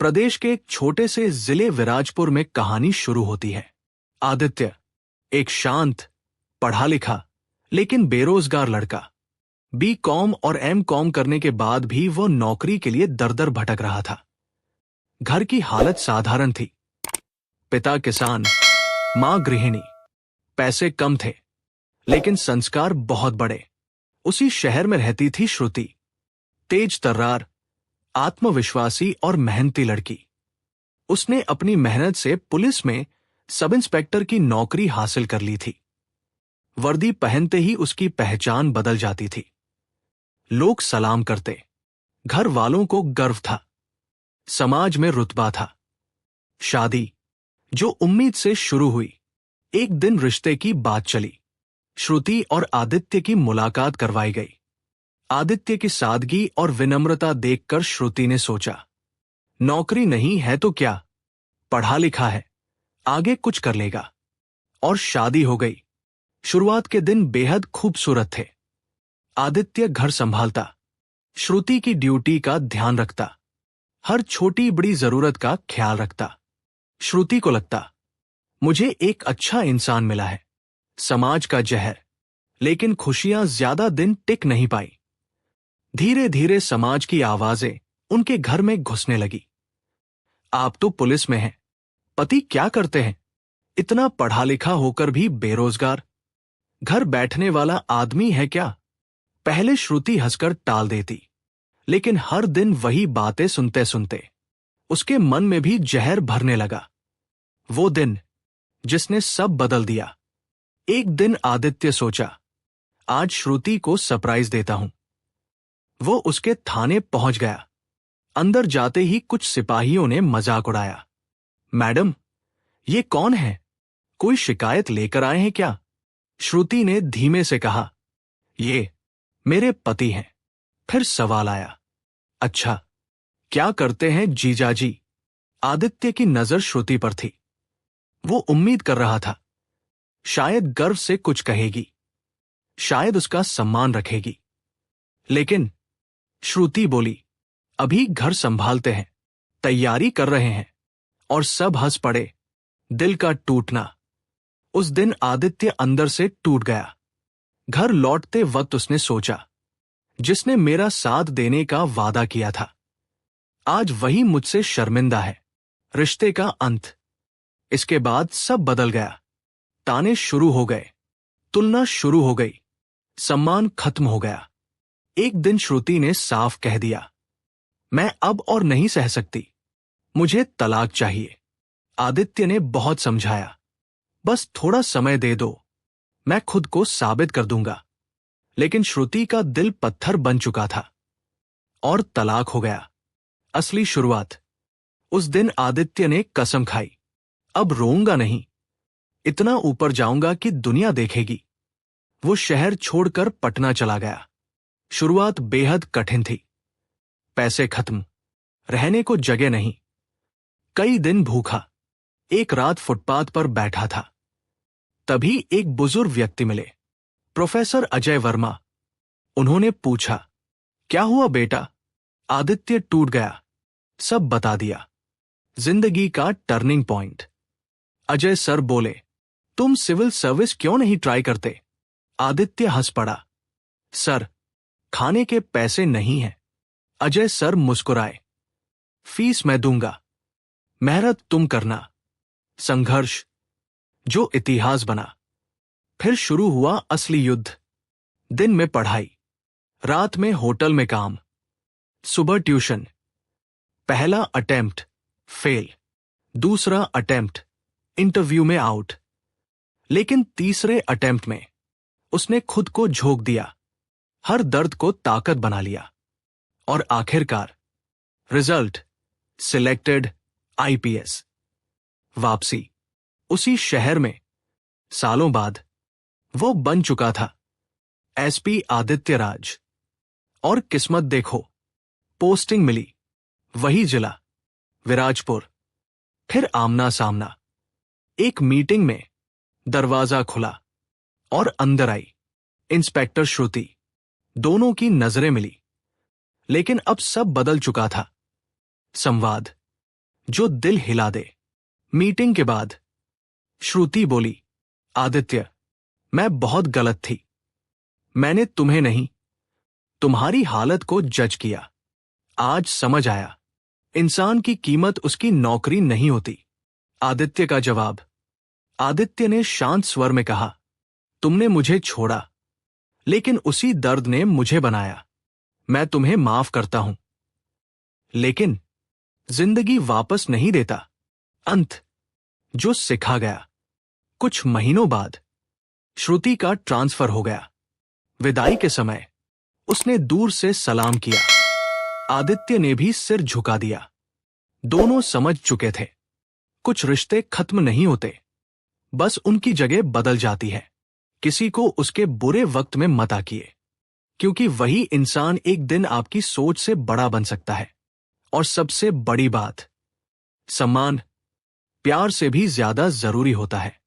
प्रदेश के एक छोटे से जिले विराजपुर में कहानी शुरू होती है। आदित्य एक शांत, पढ़ा लिखा लेकिन बेरोजगार लड़का। B.Com और M.Com करने के बाद भी वो नौकरी के लिए दर दर भटक रहा था। घर की हालत साधारण थी। पिता किसान, मां गृहिणी। पैसे कम थे लेकिन संस्कार बहुत बड़े। उसी शहर में रहती थी श्रुति, तेज तर्रार, आत्मविश्वासी और मेहनती लड़की। उसने अपनी मेहनत से पुलिस में सब इंस्पेक्टर की नौकरी हासिल कर ली थी। वर्दी पहनते ही उसकी पहचान बदल जाती थी। लोग सलाम करते, घर वालों को गर्व था, समाज में रुतबा था। शादी, जो उम्मीद से शुरू हुई, एक दिन रिश्ते की बात चली। श्रुति और आदित्य की मुलाकात करवाई गई। आदित्य की सादगी और विनम्रता देखकर श्रुति ने सोचा, नौकरी नहीं है तो क्या, पढ़ा लिखा है, आगे कुछ कर लेगा। और शादी हो गई। शुरुआत के दिन बेहद खूबसूरत थे। आदित्य घर संभालता, श्रुति की ड्यूटी का ध्यान रखता, हर छोटी बड़ी जरूरत का ख्याल रखता। श्रुति को लगता, मुझे एक अच्छा इंसान मिला है। समाज का जहर, लेकिन खुशियां ज्यादा दिन टिक नहीं पाई। धीरे धीरे समाज की आवाजें उनके घर में घुसने लगी। आप तो पुलिस में हैं, पति क्या करते हैं, इतना पढ़ा लिखा होकर भी बेरोजगार, घर बैठने वाला आदमी है क्या। पहले श्रुति हंसकर टाल देती, लेकिन हर दिन वही बातें सुनते सुनते उसके मन में भी जहर भरने लगा। वो दिन जिसने सब बदल दिया। एक दिन आदित्य सोचा, आज श्रुति को सरप्राइज देता हूं। वो उसके थाने पहुंच गया। अंदर जाते ही कुछ सिपाहियों ने मजाक उड़ाया। मैडम, ये कौन है, कोई शिकायत लेकर आए हैं क्या। श्रुति ने धीमे से कहा, ये मेरे पति हैं। फिर सवाल आया, अच्छा, क्या करते हैं जीजाजी। आदित्य की नजर श्रुति पर थी। वो उम्मीद कर रहा था, शायद गर्व से कुछ कहेगी, शायद उसका सम्मान रखेगी। लेकिन श्रुति बोली, अभी घर संभालते हैं, तैयारी कर रहे हैं। और सब हंस पड़े। दिल का टूटना। उस दिन आदित्य अंदर से टूट गया। घर लौटते वक्त उसने सोचा, जिसने मेरा साथ देने का वादा किया था, आज वही मुझसे शर्मिंदा है। रिश्ते का अंत। इसके बाद सब बदल गया। ताने शुरू हो गए, तुलना शुरू हो गई, सम्मान खत्म हो गया। एक दिन श्रुति ने साफ कह दिया, मैं अब और नहीं सह सकती, मुझे तलाक चाहिए। आदित्य ने बहुत समझाया, बस थोड़ा समय दे दो, मैं खुद को साबित कर दूंगा। लेकिन श्रुति का दिल पत्थर बन चुका था और तलाक हो गया। असली शुरुआत। उस दिन आदित्य ने कसम खाई, अब रोऊंगा नहीं, इतना ऊपर जाऊंगा कि दुनिया देखेगी। वो शहर छोड़कर पटना चला गया। शुरुआत बेहद कठिन थी। पैसे खत्म, रहने को जगह नहीं, कई दिन भूखा। एक रात फुटपाथ पर बैठा था, तभी एक बुजुर्ग व्यक्ति मिले, प्रोफेसर अजय वर्मा। उन्होंने पूछा, क्या हुआ बेटा। आदित्य टूट गया, सब बता दिया, जिंदगी का टर्निंग पॉइंट। अजय सर बोले, तुम सिविल सर्विस क्यों नहीं ट्राई करते। आदित्य हंस पड़ा, सर, खाने के पैसे नहीं हैं। अजय सर मुस्कुराए, फीस मैं दूंगा, मेहनत तुम करना। संघर्ष जो इतिहास बना। फिर शुरू हुआ असली युद्ध। दिन में पढ़ाई, रात में होटल में काम, सुबह ट्यूशन। पहला अटेम्प्ट फेल, दूसरा अटेम्प्ट इंटरव्यू में आउट, लेकिन तीसरे अटेम्प्ट में उसने खुद को झोंक दिया, हर दर्द को ताकत बना लिया। और आखिरकार रिजल्ट, सिलेक्टेड IPS। वापसी उसी शहर में। सालों बाद वो बन चुका था SP आदित्य राज। और किस्मत देखो, पोस्टिंग मिली, वही जिला विराजपुर। फिर आमना सामना। एक मीटिंग में दरवाजा खुला और अंदर आई इंस्पेक्टर श्रुति। दोनों की नजरें मिली, लेकिन अब सब बदल चुका था। संवाद, जो दिल हिला दे। मीटिंग के बाद श्रुति बोली, आदित्य, मैं बहुत गलत थी। मैंने तुम्हें नहीं, तुम्हारी हालत को जज किया। आज समझ आया, इंसान की कीमत उसकी नौकरी नहीं होती। आदित्य का जवाब। आदित्य ने शांत स्वर में कहा, तुमने मुझे छोड़ा, लेकिन उसी दर्द ने मुझे बनाया। मैं तुम्हें माफ करता हूं, लेकिन जिंदगी वापस नहीं देता। अंत। जो सिखा गया। कुछ महीनों बाद श्रुति का ट्रांसफर हो गया। विदाई के समय उसने दूर से सलाम किया। आदित्य ने भी सिर झुका दिया। दोनों समझ चुके थे, कुछ रिश्ते खत्म नहीं होते, बस उनकी जगह बदल जाती है। किसी को उसके बुरे वक्त में मत आकिए, क्योंकि वही इंसान एक दिन आपकी सोच से बड़ा बन सकता है। और सबसे बड़ी बात, सम्मान प्यार से भी ज्यादा जरूरी होता है।